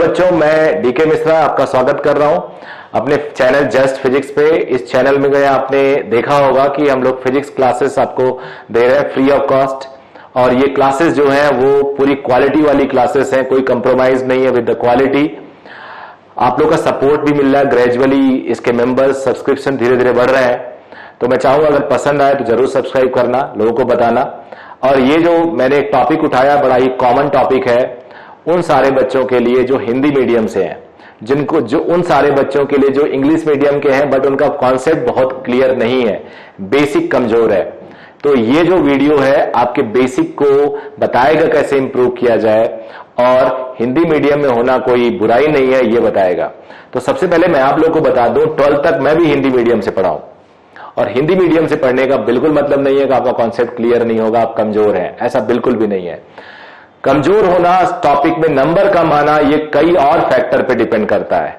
बच्चों, मैं डीके मिश्रा आपका स्वागत कर रहा हूं अपने चैनल जस्ट फिजिक्स पे। इस चैनल में गए आपने देखा होगा कि हम लोग फिजिक्स क्लासेस आपको दे रहे हैं फ्री ऑफ कॉस्ट, और ये क्लासेस जो हैं वो पूरी क्वालिटी वाली क्लासेस हैं, कोई कंप्रोमाइज नहीं है विद द क्वालिटी। आप लोग का सपोर्ट भी मिल रहा है ग्रेजुअली, इसके मेंबर्स सब्सक्रिप्शन धीरे धीरे बढ़ रहे हैं। तो मैं चाहूंगा अगर पसंद आए तो जरूर सब्सक्राइब करना, लोगों को बताना। और ये जो मैंने एक टॉपिक उठाया, बड़ा ही कॉमन टॉपिक है उन सारे बच्चों के लिए जो हिंदी मीडियम से हैं, जिनको जो उन सारे बच्चों के लिए जो इंग्लिश मीडियम के हैं बट उनका कॉन्सेप्ट बहुत क्लियर नहीं है, बेसिक कमजोर है। तो ये जो वीडियो है आपके बेसिक को बताएगा कैसे इंप्रूव किया जाए, और हिंदी मीडियम में होना कोई बुराई नहीं है ये बताएगा। तो सबसे पहले मैं आप लोग को बता दूं, 12th तक मैं भी हिंदी मीडियम से पढ़ा हूं, और हिंदी मीडियम से पढ़ने का बिल्कुल मतलब नहीं है कि आपका कॉन्सेप्ट क्लियर नहीं होगा, आप कमजोर हैं, ऐसा बिल्कुल भी नहीं है। कमजोर होना, टॉपिक में नंबर कम आना, ये कई और फैक्टर पे डिपेंड करता है।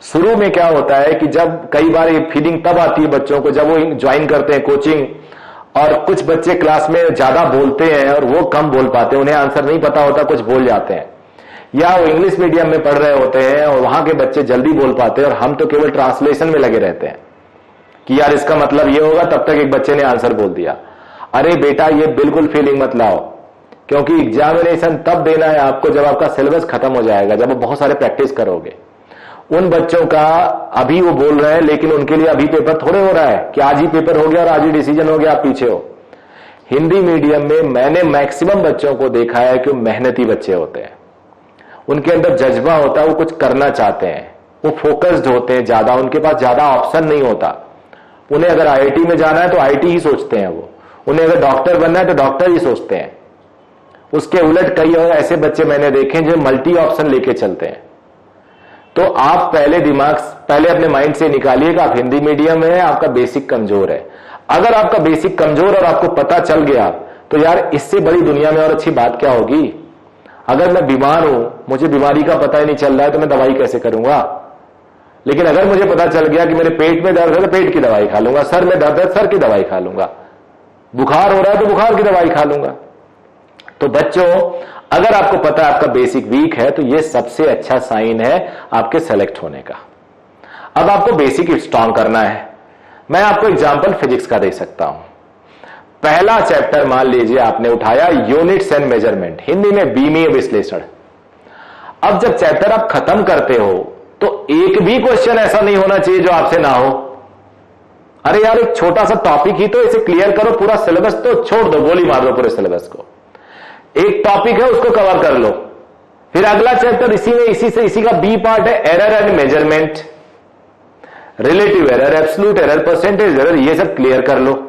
शुरू में क्या होता है कि जब कई बार ये फीलिंग तब आती है बच्चों को जब वो ज्वाइन करते हैं कोचिंग, और कुछ बच्चे क्लास में ज्यादा बोलते हैं और वो कम बोल पाते हैं, उन्हें आंसर नहीं पता होता, कुछ बोल जाते हैं, या वो इंग्लिश मीडियम में पढ़ रहे होते हैं और वहां के बच्चे जल्दी बोल पाते हैं और हम तो केवल ट्रांसलेशन में लगे रहते हैं कि यार इसका मतलब ये होगा, तब तक एक बच्चे ने आंसर बोल दिया। अरे बेटा, ये बिल्कुल फीलिंग मत लाओ, क्योंकि एग्जामिनेशन तब देना है आपको जब आपका सिलेबस खत्म हो जाएगा, जब आप बहुत सारे प्रैक्टिस करोगे। उन बच्चों का अभी वो बोल रहे हैं, लेकिन उनके लिए अभी पेपर थोड़े हो रहा है कि आज ही पेपर हो गया और आज ही डिसीजन हो गया, आप पीछे हो। हिंदी मीडियम में मैंने मैक्सिमम बच्चों को देखा है कि वो मेहनती बच्चे होते हैं, उनके अंदर जज्बा होता है, वो कुछ करना चाहते हैं, वो फोकस्ड होते हैं ज्यादा, उनके पास ज्यादा ऑप्शन नहीं होता। उन्हें अगर आईआईटी में जाना है तो आईआईटी ही सोचते हैं, वो उन्हें अगर डॉक्टर बनना है तो डॉक्टर ही सोचते हैं। उसके उलट कई और ऐसे बच्चे मैंने देखे जो मल्टी ऑप्शन लेके चलते हैं। तो आप पहले अपने माइंड से निकालिए कि आप हिंदी मीडियम में हैं, आपका बेसिक कमजोर है। अगर आपका बेसिक कमजोर और आपको पता चल गया तो यार इससे बड़ी दुनिया में और अच्छी बात क्या होगी। अगर मैं बीमार हूं, मुझे बीमारी का पता ही नहीं चल रहा है तो मैं दवाई कैसे करूंगा। लेकिन अगर मुझे पता चल गया कि मेरे पेट में दर्द है तो पेट की दवाई खा लूंगा, सर में दर्द है सर की दवाई खा लूंगा, बुखार हो रहा है तो बुखार की दवाई खा लूंगा। तो बच्चों, अगर आपको पता है आपका बेसिक वीक है तो यह सबसे अच्छा साइन है आपके सेलेक्ट होने का। अब आपको बेसिक स्ट्रांग करना है। मैं आपको एग्जांपल फिजिक्स का दे सकता हूं। पहला चैप्टर मान लीजिए आपने उठाया यूनिट्स एंड मेजरमेंट, हिंदी में बीमीय विश्लेषण। अब जब चैप्टर आप खत्म करते हो तो एक भी क्वेश्चन ऐसा नहीं होना चाहिए जो आपसे ना हो। अरे यार, एक छोटा सा टॉपिक ही तो, इसे क्लियर करो, पूरा सिलेबस तो छोड़ दो, गोली मार दो पूरे सिलेबस को। एक टॉपिक है उसको कवर कर लो, फिर अगला चैप्टर इसी का बी पार्ट है error and measurement, relative error, absolute error, percentage error, ये सब क्लियर कर लो।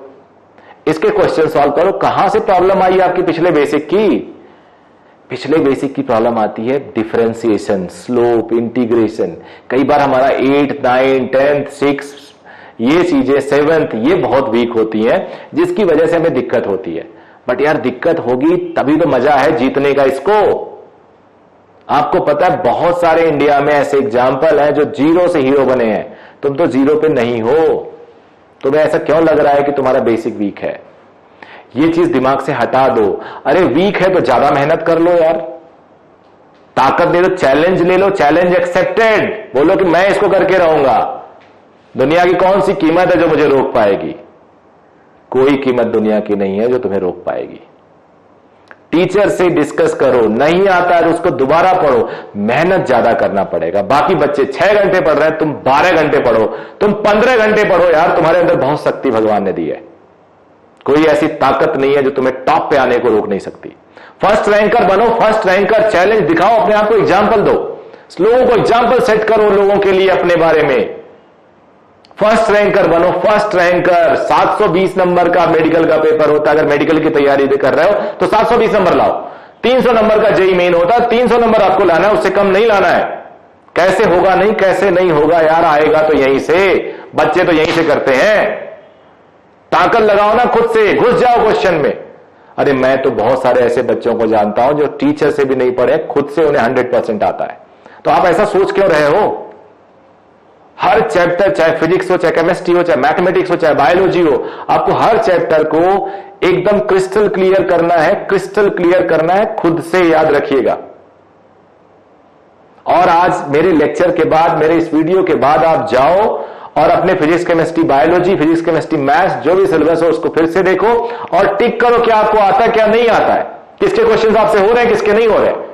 इसके क्वेश्चन सॉल्व करो। कहां से प्रॉब्लम आई आपकी पिछले बेसिक की? पिछले बेसिक की प्रॉब्लम आती है डिफरेंशिएशन, स्लोप, इंटीग्रेशन। कई बार हमारा 8, 9, 10, 6 ये चीजें 7th ये बहुत वीक होती हैं, जिसकी वजह से हमें दिक्कत होती है। बट यार, दिक्कत होगी तभी तो मजा है जीतने का। इसको आपको पता है बहुत सारे इंडिया में ऐसे एग्जाम्पल हैं जो 0 से हीरो बने हैं, तुम तो 0 पे नहीं हो। तुम्हें ऐसा क्यों लग रहा है कि तुम्हारा बेसिक वीक है? ये चीज दिमाग से हटा दो। अरे वीक है तो ज्यादा मेहनत कर लो यार, ताकत दे दो, चैलेंज ले लो, चैलेंज एक्सेप्टेड। बोलो कि मैं इसको करके रहूंगा। दुनिया की कौन सी कीमत है जो मुझे रोक पाएगी? कोई कीमत दुनिया की नहीं है जो तुम्हें रोक पाएगी। टीचर से डिस्कस करो, नहीं आता है तो उसको दोबारा पढ़ो, मेहनत ज्यादा करना पड़ेगा। बाकी बच्चे 6 घंटे पढ़ रहे हैं, तुम 12 घंटे पढ़ो, तुम 15 घंटे पढ़ो। यार, तुम्हारे अंदर बहुत शक्ति भगवान ने दी है, कोई ऐसी ताकत नहीं है जो तुम्हें टॉप पे आने को रोक नहीं सकती। फर्स्ट रैंकर बनो, फर्स्ट रैंकर, चैलेंज दिखाओ अपने आप को, एग्जाम्पल दो, लोगों को एग्जाम्पल सेट करो लोगों के लिए अपने बारे में। फर्स्ट रैंकर बनो, फर्स्ट रैंकर। 720 नंबर का मेडिकल का पेपर होता है, अगर मेडिकल की तैयारी कर रहे हो तो 720 नंबर लाओ। 300 नंबर का जेईई मेन होता है, 300 नंबर आपको लाना है, उससे कम नहीं लाना है। कैसे होगा? नहीं, कैसे नहीं होगा यार, आएगा तो यहीं से, बच्चे तो यहीं से करते हैं। ताकत लगाओ ना खुद से, घुस जाओ क्वेश्चन में। अरे मैं तो बहुत सारे ऐसे बच्चों को जानता हूं जो टीचर से भी नहीं पढ़े, खुद से उन्हें 100% आता है। तो आप ऐसा सोच क्यों रहे हो? हर चैप्टर, चाहे फिजिक्स हो, चाहे केमिस्ट्री हो, चाहे मैथमेटिक्स हो, चाहे बायोलॉजी हो, आपको हर चैप्टर को एकदम क्रिस्टल क्लियर करना है, क्रिस्टल क्लियर करना है, खुद से याद रखिएगा। और आज मेरे लेक्चर के बाद, मेरे इस वीडियो के बाद आप जाओ और अपने physics, chemistry, biology, physics, chemistry, maths जो भी सिलेबस हो उसको फिर से देखो और टिक करो क्या आपको आता है क्या नहीं आता है, किसके क्वेश्चंस आपसे हो रहे हैं, किसके नहीं हो रहे हैं।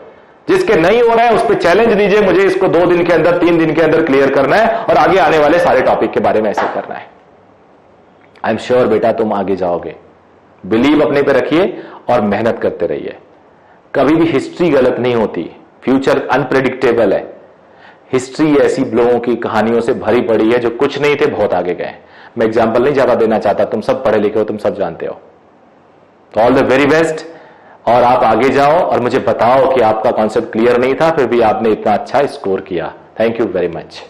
जिसके नहीं हो रहे हैं उस पर चैलेंज दीजिए, मुझे इसको 2 दिन के अंदर, 3 दिन के अंदर क्लियर करना है और आगे आने वाले सारे टॉपिक के बारे में ऐसे करना है। आई एम श्योर बेटा तुम आगे जाओगे। बिलीव अपने पे रखिए और मेहनत करते रहिए। कभी भी हिस्ट्री गलत नहीं होती, फ्यूचर अनप्रेडिक्टेबल है। हिस्ट्री ऐसी लोगों की कहानियों से भरी पड़ी है जो कुछ नहीं थे बहुत आगे गए। मैं एग्जांपल नहीं ज्यादा देना चाहता, तुम सब पढ़े लिखे हो, तुम सब जानते हो। तो ऑल द वेरी बेस्ट, और आप आगे जाओ और मुझे बताओ कि आपका कॉन्सेप्ट क्लियर नहीं था फिर भी आपने इतना अच्छा स्कोर किया। Thank you very much.